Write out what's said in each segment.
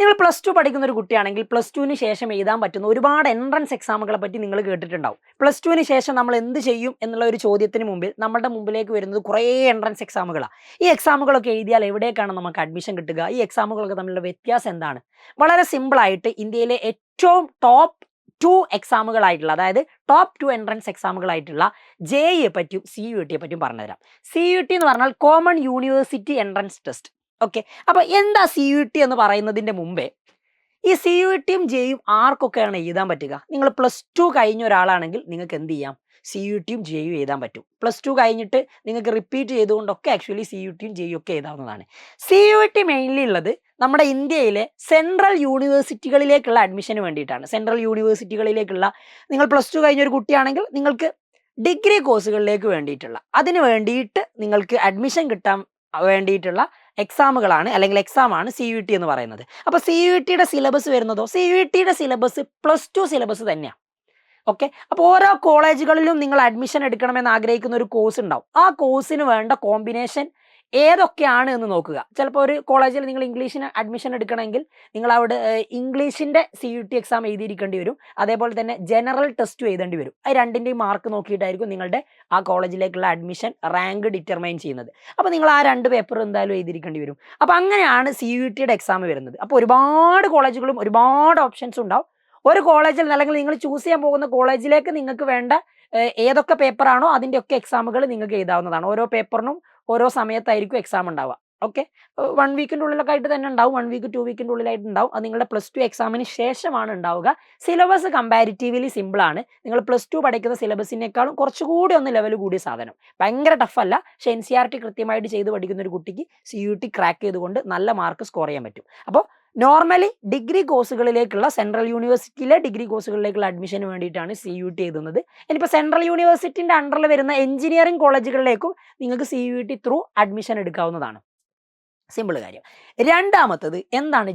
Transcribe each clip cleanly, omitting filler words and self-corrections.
നിങ്ങൾ +2 പഠിക്കുന്ന ഒരു കുട്ടിയാണെങ്കിൽ +2ന് ശേഷം എഴുതാൻ പറ്റുന്ന ഒരുപാട് എൻട്രൻസ് എക്സാമുകളെ പറ്റി നിങ്ങൾ കേട്ടിട്ടുണ്ടാവും. +2ന് ശേഷം നമ്മൾ എന്ത് ചെയ്യും എന്നുള്ള ഒരു ചോദ്യത്തിന് മുമ്പിൽ നമ്മുടെ മുമ്പിലേക്ക് വരുന്നത് കുറേ എൻട്രൻസ് എക്സാമുകളാണ്. ഈ എക്സാമുകളൊക്കെ എഴുതിയാൽ എവിടേക്കാണ് നമുക്ക് അഡ്മിഷൻ കിട്ടുക? ഈ എക്സാമുകളൊക്കെ തമ്മിലുള്ള വ്യത്യാസം എന്താണ്? വളരെ സിമ്പിളായിട്ട് ഇന്ത്യയിലെ ഏറ്റവും ടോപ്പ് 2 എക്സാമുകളായിട്ടുള്ള, അതായത് ടോപ്പ് 2 എൻട്രൻസ് എക്സാമുകളായിട്ടുള്ള JEE പറ്റിയും CUET പറ്റിയും പറഞ്ഞുതരാം. CUET എന്ന് പറഞ്ഞാൽ common university entrance test. Okay, അപ്പോൾ എന്താ CUET എന്ന് പറയുന്നതിൻ്റെ മുമ്പേ ഈ CUETയും JEEയും ആർക്കൊക്കെയാണ് എഴുതാൻ പറ്റുക? നിങ്ങൾ +2 കഴിഞ്ഞ ഒരാളാണെങ്കിൽ നിങ്ങൾക്ക് എന്ത് ചെയ്യാം? CUETയും JEEയും എഴുതാൻ പറ്റും. +2 കഴിഞ്ഞിട്ട് നിങ്ങൾക്ക് റിപ്പീറ്റ് ചെയ്തുകൊണ്ടൊക്കെ ആക്ച്വലി CUETയും JEEയും ഒക്കെ എഴുതാവുന്നതാണ്. CUET മെയിൻലി ഉള്ളത് നമ്മുടെ ഇന്ത്യയിലെ സെൻട്രൽ യൂണിവേഴ്സിറ്റികളിലേക്കുള്ള അഡ്മിഷന് വേണ്ടിയിട്ടാണ്. സെൻട്രൽ യൂണിവേഴ്സിറ്റികളിലേക്കുള്ള, നിങ്ങൾ +2 കഴിഞ്ഞ ഒരു കുട്ടിയാണെങ്കിൽ നിങ്ങൾക്ക് ഡിഗ്രി കോഴ്സുകളിലേക്ക് വേണ്ടിയിട്ടുള്ള, അതിന് വേണ്ടിയിട്ട് നിങ്ങൾക്ക് അഡ്മിഷൻ കിട്ടാൻ വേണ്ടിയിട്ടുള്ള എക്സാമുകളാണ്, അല്ലെങ്കിൽ എക്സാമാണ് CUET എന്ന് പറയുന്നത്. അപ്പോൾ CUETയുടെ സിലബസ് വരുന്നതോ, CUETയുടെ സിലബസ് +2 സിലബസ് തന്നെയാണ്. ഓക്കെ, അപ്പോൾ ഓരോ കോളേജുകളിലും നിങ്ങൾ അഡ്മിഷൻ എടുക്കണമെന്ന് ആഗ്രഹിക്കുന്ന ഒരു കോഴ്സ് ഉണ്ടാവും. ആ കോഴ്സിന് വേണ്ട കോമ്പിനേഷൻ ഏതൊക്കെയാണ് എന്ന് നോക്കുക. ചിലപ്പോൾ ഒരു കോളേജിൽ നിങ്ങൾ ഇംഗ്ലീഷിന് അഡ്മിഷൻ എടുക്കണമെങ്കിൽ നിങ്ങൾ അവിടെ ഇംഗ്ലീഷിൻ്റെ CUET എക്സാം എഴുതിയിരിക്കേണ്ടി വരും. അതേപോലെ തന്നെ ജനറൽ ടെസ്റ്റ് എഴുതേണ്ടി വരും. അത് രണ്ടിൻ്റെയും മാർക്ക് നോക്കിയിട്ടായിരിക്കും നിങ്ങളുടെ ആ കോളേജിലേക്കുള്ള അഡ്മിഷൻ റാങ്ക് ഡിറ്റർമൈൻ ചെയ്യുന്നത്. അപ്പോൾ നിങ്ങൾ ആ 2 പേപ്പർ എന്തായാലും എഴുതിയിരിക്കേണ്ടി വരും. അപ്പോൾ അങ്ങനെയാണ് CUETയുടെ എക്സാം വരുന്നത്. അപ്പോൾ ഒരുപാട് കോളേജുകളും ഒരുപാട് ഓപ്ഷൻസ് ഉണ്ടാവും. ഒരു കോളേജിൽ, അല്ലെങ്കിൽ നിങ്ങൾ ചൂസ് ചെയ്യാൻ പോകുന്ന കോളേജിലേക്ക് നിങ്ങൾക്ക് വേണ്ട ഏതൊക്കെ പേപ്പറാണോ അതിൻ്റെയൊക്കെ എക്സാമുകൾ നിങ്ങൾക്ക് എഴുതാവുന്നതാണ്. ഓരോ പേപ്പറിനും ഓരോ സമയത്തായിരിക്കും എക്സാം ഉണ്ടാവുക. ഓക്കെ, 1 വീക്കിൻ്റെ ഉള്ളിലൊക്കെ ആയിട്ട് തന്നെ ഉണ്ടാവും, 1 വീക്ക് 2 വീക്കിൻ്റെ ഉള്ളിലായിട്ട് ഉണ്ടാവും. അത് നിങ്ങളുടെ +2 എക്സാമിന് ശേഷമാണ് ഉണ്ടാവുക. സിലബസ് കമ്പാരിറ്റീവ്ലി സിമ്പിളാണ്. നിങ്ങൾ +2 പഠിക്കുന്ന സിലബസിനേക്കാളും കുറച്ചുകൂടി ഒന്ന് ലെവൽ കൂടിയ സാധനം. ഭയങ്കര ടഫല്ല, പക്ഷേ NCERT കൃത്യമായിട്ട് ചെയ്ത് പഠിക്കുന്ന ഒരു കുട്ടിക്ക് CUET ക്രാക്ക് ചെയ്തുകൊണ്ട് നല്ല മാർക്ക് സ്കോർ ചെയ്യാൻ പറ്റും. അപ്പോൾ നോർമലി ഡിഗ്രി കോഴ്സുകളിലേക്കുള്ള, സെൻട്രൽ യൂണിവേഴ്സിറ്റിയിലെ ഡിഗ്രി കോഴ്സുകളിലേക്കുള്ള അഡ്മിഷന് വേണ്ടിയിട്ടാണ് CUET എഴുതുന്നത്. ഇനിയിപ്പോൾ സെൻട്രൽ യൂണിവേഴ്സിറ്റിൻ്റെ അണ്ടറിൽ വരുന്ന എഞ്ചിനീയറിംഗ് കോളേജുകളിലേക്കും നിങ്ങൾക്ക് CUET ത്രൂ അഡ്മിഷൻ എടുക്കാവുന്നതാണ്. സിമ്പിൾ കാര്യം. രണ്ടാമത്തത് എന്താണ്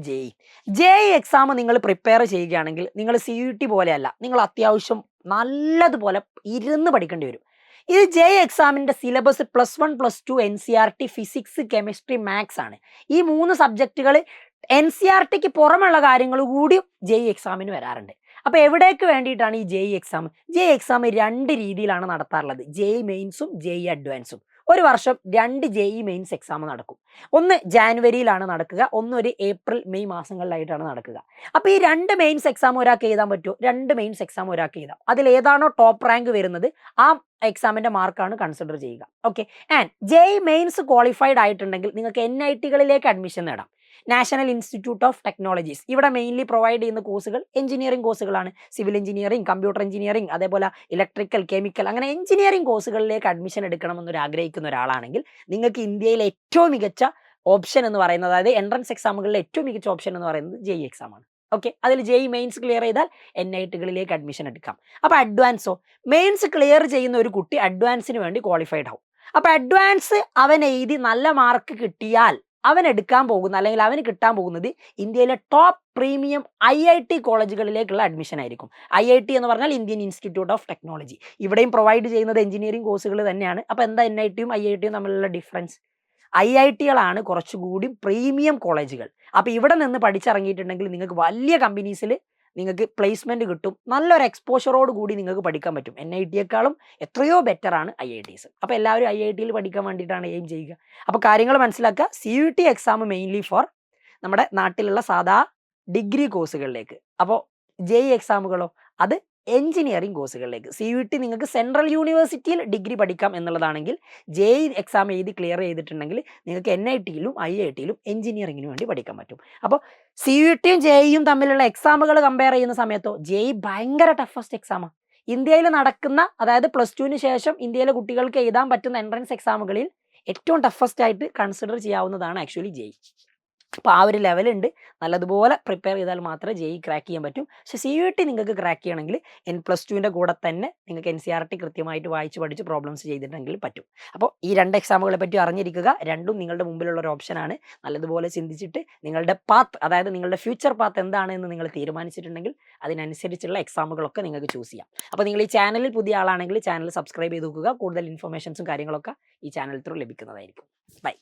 JEE എക്സാം നിങ്ങൾ പ്രിപ്പയർ ചെയ്യുകയാണെങ്കിൽ നിങ്ങൾ CUET പോലെയല്ല, നിങ്ങൾ അത്യാവശ്യം നല്ലതുപോലെ ഇരുന്ന് പഠിക്കേണ്ടി വരും. ഇത് JEE എക്സാമിൻ്റെ syllabus +1 +2 NCERT physics chemistry maths ആണ്. ഈ 3 സബ്ജക്റ്റുകൾ NCERTക്ക് പുറമുള്ള കാര്യങ്ങൾ കൂടി JEE എക്സാമിന് വരാറുണ്ട്. അപ്പോൾ എവിടേക്ക് വേണ്ടിയിട്ടാണ് ഈ JEE എക്സാം? JEE എക്സാം 2 രീതിയിലാണ് നടത്താറുള്ളത്. JEE മെയിൻസും JEE അഡ്വാൻസും. ഒരു വർഷം 2 JEE മെയിൻസ് എക്സാം നടക്കും. ഒന്ന് ജാനുവരിയിലാണ് നടക്കുക, ഒന്ന് ഒരു ഏപ്രിൽ മെയ് മാസങ്ങളിലായിട്ടാണ് നടക്കുക. അപ്പോൾ ഈ 2 മെയിൻസ് എക്സാം ഒരാൾക്ക് എഴുതാൻ പറ്റുമോ? 2 മെയിൻസ് എക്സാം ഒരാൾക്ക് എഴുതാം. അതിൽ ഏതാണോ ടോപ്പ് റാങ്ക് വരുന്നത് ആ എക്സാമിൻ്റെ മാർക്കാണ് കൺസിഡർ ചെയ്യുക. Okay, and JEE mains qualified ആയിട്ടുണ്ടെങ്കിൽ നിങ്ങൾക്ക് NITകളിലേക്ക് അഡ്മിഷൻ നേടാം. National institute of technologies. ഇവിടെ മെയിൻലി പ്രൊവൈഡ് ചെയ്യുന്ന കോഴ്സുകൾ എഞ്ചിനീയറിംഗ് കോഴ്സുകളാണ്. സിവിൽ എഞ്ചിനീയറിംഗ്, കമ്പ്യൂട്ടർ എഞ്ചിനീയറിംഗ്, അതേപോലെ ഇലക്ട്രിക്കൽ, കെമിക്കൽ, അങ്ങനെ എഞ്ചിനീയറിംഗ് കോഴ്സുകളിലേക്ക് അഡ്മിഷൻ എടുക്കണമെന്നൊരു ആഗ്രഹിക്കുന്ന ഒരാളാണെങ്കിൽ നിങ്ങൾക്ക് ഇന്ത്യയിലെ ഏറ്റവും മികച്ച ഓപ്ഷൻ എന്ന് പറയുന്നത്, അതായത് എൻട്രൻസ് എക്സാമുകളിലെ ഏറ്റവും മികച്ച ഓപ്ഷൻ എന്ന് പറയുന്നത് JEE എക്സാമാണ്. ഓക്കെ, അതിൽ JEE മെയിൻസ് ക്ലിയർ ചെയ്താൽ NITകളിലേക്ക് അഡ്മിഷൻ എടുക്കാം. അപ്പോൾ അഡ്വാൻസോ? മെയിൻസ് ക്ലിയർ ചെയ്യുന്ന ഒരു കുട്ടി അഡ്വാൻസിന് വേണ്ടി ക്വാളിഫൈഡ് ആവും. അപ്പോൾ അഡ്വാൻസ് അവൻ എഴുതി നല്ല മാർക്ക് കിട്ടിയാൽ അവൻ എടുക്കാൻ പോകുന്ന, അല്ലെങ്കിൽ അവന് കിട്ടാൻ പോകുന്നത് ഇന്ത്യയിലെ ടോപ്പ് പ്രീമിയം IIT കോളേജുകളിലേക്കുള്ള അഡ്മിഷൻ ആയിരിക്കും. IIT എന്ന് പറഞ്ഞാൽ ഇന്ത്യൻ ഇൻസ്റ്റിറ്റ്യൂട്ട് ഓഫ് ടെക്നോളജി. ഇവിടെയും പ്രൊവൈഡ് ചെയ്യുന്നത് എഞ്ചിനീയറിംഗ് കോഴ്സുകൾ തന്നെയാണ്. അപ്പോൾ എന്താ NITയും IITയും തമ്മിലുള്ള ഡിഫറൻസ്? IITകളാണ് കുറച്ചുകൂടി പ്രീമിയം കോളേജുകൾ. അപ്പോൾ ഇവിടെ നിന്ന് പഠിച്ചിറങ്ങിയിട്ടുണ്ടെങ്കിൽ നിങ്ങൾക്ക് വലിയ കമ്പനീസിൽ നിങ്ങൾക്ക് പ്ലേസ്മെൻറ്റ് കിട്ടും. നല്ലൊരു എക്സ്പോഷറോട് കൂടി നിങ്ങൾക്ക് പഠിക്കാൻ പറ്റും. NITയേക്കാളും എത്രയോ ബെറ്ററാണ് IITs. അപ്പോൾ എല്ലാവരും IITയിൽ പഠിക്കാൻ വേണ്ടിയിട്ടാണ് എയിം ചെയ്യുക. അപ്പോൾ കാര്യങ്ങൾ മനസ്സിലാക്കുക. CUET എക്സാം മെയിൻലി ഫോർ നമ്മുടെ നാട്ടിലുള്ള സാധാ ഡിഗ്രി കോഴ്സുകളിലേക്ക്. അപ്പോൾ JEE എക്സാമുകളോ അത് എഞ്ചിനീയറിംഗ് കോഴ്സുകളിലേക്ക്. CUET നിങ്ങൾക്ക് സെൻട്രൽ യൂണിവേഴ്സിറ്റിയിൽ ഡിഗ്രി പഠിക്കാം എന്നുള്ളതാണെങ്കിൽ, JEE എക്സാം എഴുതി ക്ലിയർ ചെയ്തിട്ടുണ്ടെങ്കിൽ നിങ്ങൾക്ക് NITയിലും IITയിലും എഞ്ചിനീയറിംഗിന് വേണ്ടി പഠിക്കാൻ പറ്റും. അപ്പോൾ CUETയും JEEയും തമ്മിലുള്ള എക്സാമുകൾ കമ്പയർ ചെയ്യുന്ന സമയത്തോ JEE ഭയങ്കര ടഫസ്റ്റ് എക്സാമാണ്. ഇന്ത്യയിൽ നടക്കുന്ന, അതായത് +2ന് ശേഷം ഇന്ത്യയിലെ കുട്ടികൾക്ക് എഴുതാൻ പറ്റുന്ന എൻട്രൻസ് എക്സാമുകളിൽ ഏറ്റവും ടഫസ്റ്റ് ആയിട്ട് കൺസിഡർ ചെയ്യാവുന്നതാണ് ആക്ച്വലി JEE. അപ്പോൾ ആ ഒരു ലെവലുണ്ട്. നല്ലതുപോലെ പ്രിപ്പയർ ചെയ്താൽ മാത്രമേ JEE ക്രാക്ക് ചെയ്യാൻ പറ്റും. പക്ഷേ CUET നിങ്ങൾക്ക് ക്രാക്ക് ചെയ്യണമെങ്കിൽ +2ൻ്റെ കൂടെ തന്നെ നിങ്ങൾക്ക് NCERT കൃത്യമായിട്ട് വായിച്ച് പഠിച്ച് പ്രോബ്ലംസ് ചെയ്തിട്ടുണ്ടെങ്കിൽ പറ്റും. അപ്പോൾ ഈ 2 എക്സാമുകളെ പറ്റി അറിഞ്ഞിരിക്കുക. രണ്ടും നിങ്ങളുടെ മുമ്പിലുള്ള ഒരു ഓപ്ഷനാണ്. നല്ലതുപോലെ ചിന്തിച്ചിട്ട് നിങ്ങളുടെ പാത്ത്, അതായത് നിങ്ങളുടെ ഫ്യൂച്ചർ പാത്ത് എന്താണ് എന്ന് നിങ്ങൾ തീരുമാനിച്ചിട്ടുണ്ടെങ്കിൽ അതിനനുസരിച്ചുള്ള എക്സാമുകളൊക്കെ നിങ്ങൾക്ക് ചൂസ് ചെയ്യാം. അപ്പോൾ നിങ്ങൾ ഈ ചാനലിൽ പുതിയ ആളാണെങ്കിൽ ചാനൽ സബ്സ്ക്രൈബ് ചെയ്ത് നോക്കുക. കൂടുതൽ ഇൻഫർമേഷൻസും കാര്യങ്ങളൊക്കെ ഈ ചാനൽ ത്രൂ ലഭിക്കുന്നതായിരിക്കും. ബൈ.